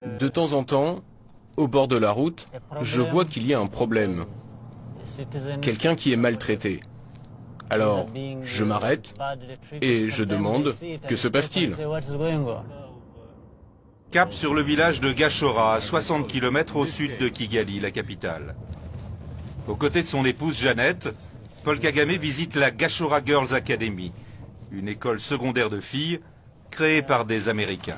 De temps en temps, au bord de la route, je vois qu'il y a un problème. Quelqu'un qui est maltraité. Alors, je m'arrête et je demande « Que se passe-t-il » Cap sur le village de Gashora, à 60 km au sud de Kigali, la capitale. Aux côtés de son épouse Jeannette, Paul Kagame visite la Gashora Girls Academy, une école secondaire de filles créée par des Américains.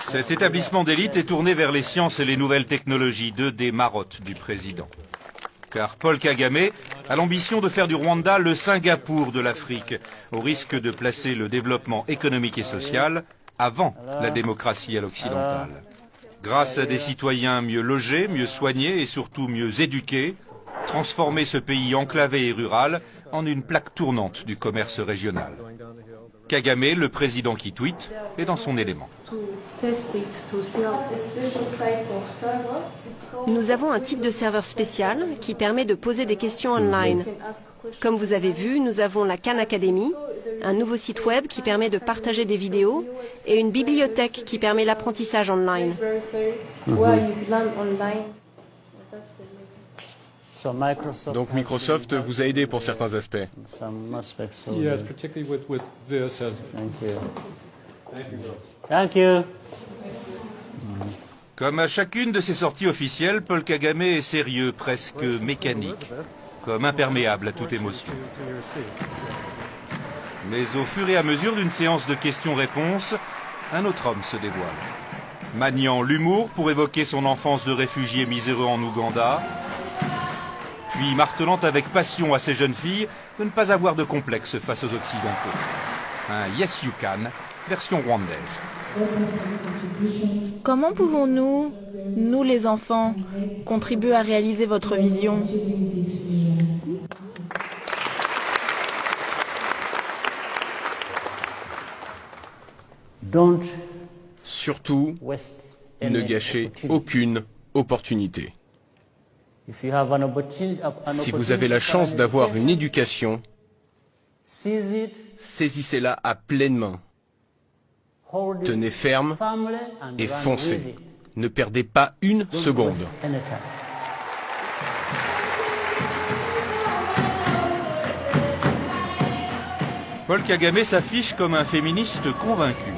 Cet établissement d'élite est tourné vers les sciences et les nouvelles technologies, deux des marottes du président. Car Paul Kagame a l'ambition de faire du Rwanda le Singapour de l'Afrique, au risque de placer le développement économique et social avant la démocratie à l'occidentale. Grâce à des citoyens mieux logés, mieux soignés et surtout mieux éduqués, transformer ce pays enclavé et rural en une plaque tournante du commerce régional. Kagame, le président qui tweet, est dans son élément. Nous avons un type de serveur spécial qui permet de poser des questions online. Comme vous avez vu, nous avons la Khan Academy, un nouveau site web qui permet de partager des vidéos et une bibliothèque qui permet l'apprentissage online. Donc Microsoft vous a aidé pour certains aspects. Yes, particularly with this as Thank you. Comme à chacune de ses sorties officielles, Paul Kagame est sérieux, presque mécanique, comme imperméable à toute émotion. Mais au fur et à mesure d'une séance de questions-réponses, un autre homme se dévoile. Maniant l'humour pour évoquer son enfance de réfugié miséreux en Ouganda, puis martelant avec passion à ces jeunes filles de ne pas avoir de complexe face aux Occidentaux. Un « Yes You Can » version rwandaise. Comment pouvons-nous, nous les enfants, contribuer à réaliser votre vision? Surtout, ne gâchez aucune opportunité. Si vous avez la chance d'avoir une éducation, saisissez-la à pleine main. Tenez ferme et foncez. Ne perdez pas une seconde. Paul Kagame s'affiche comme un féministe convaincu.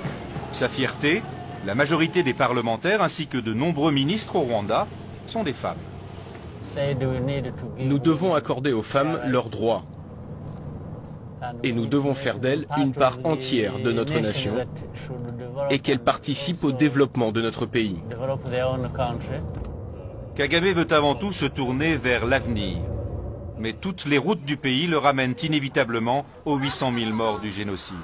Sa fierté, la majorité des parlementaires ainsi que de nombreux ministres au Rwanda sont des femmes. Nous devons accorder aux femmes leurs droits. Et nous devons faire d'elles une part entière de notre nation et qu'elles participent au développement de notre pays. Kagame veut avant tout se tourner vers l'avenir. Mais toutes les routes du pays le ramènent inévitablement aux 800 000 morts du génocide.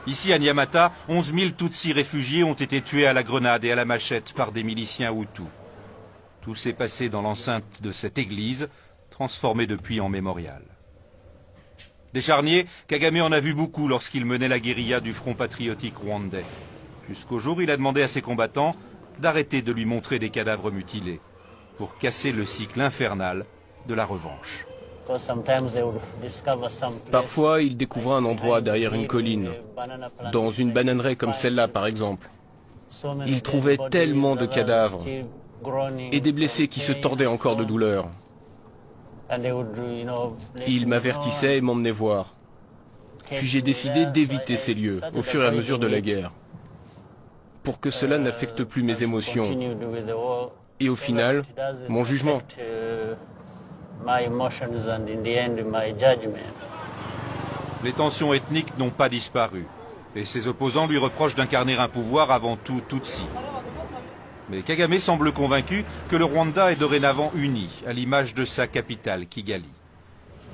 Ici à Nyamata, 11 000 Tutsis réfugiés ont été tués à la grenade et à la machette par des miliciens Hutus. Tout s'est passé dans l'enceinte de cette église, transformée depuis en mémorial. Des charniers, Kagame en a vu beaucoup lorsqu'il menait la guérilla du Front patriotique rwandais. Jusqu'au jour où il a demandé à ses combattants d'arrêter de lui montrer des cadavres mutilés, pour casser le cycle infernal de la revanche. Parfois, il découvrait un endroit derrière une colline, dans une bananeraie comme celle-là par exemple. Il trouvait tellement de cadavres et des blessés qui se tordaient encore de douleur. Il m'avertissait et m'emmenait voir. Puis j'ai décidé d'éviter ces lieux au fur et à mesure de la guerre, pour que cela n'affecte plus mes émotions et au final, mon jugement. Les tensions ethniques n'ont pas disparu, et ses opposants lui reprochent d'incarner un pouvoir avant tout Tutsi. Mais Kagame semble convaincu que le Rwanda est dorénavant uni, à l'image de sa capitale, Kigali.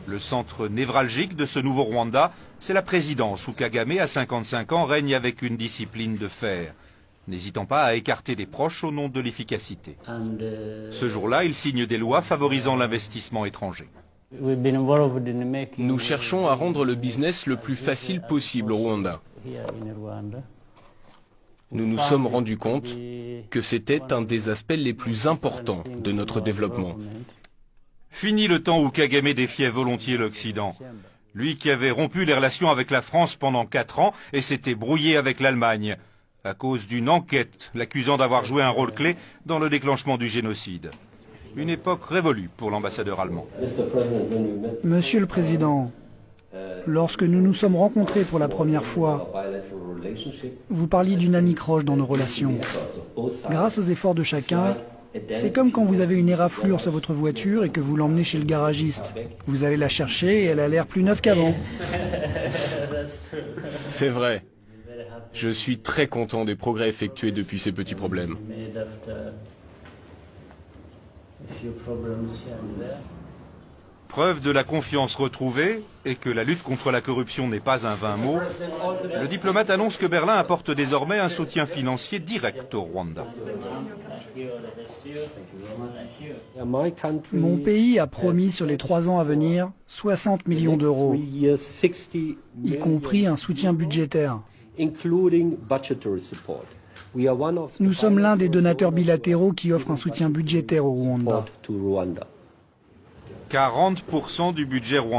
Le centre névralgique de ce nouveau Rwanda, c'est la présidence où Kagame, à 55 ans, règne avec une discipline de fer, n'hésitant pas à écarter des proches au nom de l'efficacité. Ce jour-là, il signe des lois favorisant l'investissement étranger. Nous cherchons à rendre le business le plus facile possible au Rwanda. Nous nous sommes rendus compte que c'était un des aspects les plus importants de notre développement. Fini le temps où Kagame défiait volontiers l'Occident. Lui qui avait rompu les relations avec la France pendant 4 ans et s'était brouillé avec l'Allemagne. à cause d'une enquête l'accusant d'avoir joué un rôle clé dans le déclenchement du génocide. Une époque révolue pour l'ambassadeur allemand. Monsieur le Président, lorsque nous nous sommes rencontrés pour la première fois, vous parliez d'une anicroche dans nos relations. Grâce aux efforts de chacun, c'est comme quand vous avez une éraflure sur votre voiture et que vous l'emmenez chez le garagiste. Vous allez la chercher et elle a l'air plus neuve qu'avant. C'est vrai. Je suis très content des progrès effectués depuis ces petits problèmes. Preuve de la confiance retrouvée et que la lutte contre la corruption n'est pas un vain mot, le diplomate annonce que Berlin apporte désormais un soutien financier direct au Rwanda. Mon pays a promis sur les 3 ans à venir 60 millions d'euros, y compris un soutien budgétaire. Nous sommes l'un des donateurs bilatéraux qui offre un soutien budgétaire au Rwanda. 40% du budget rwandais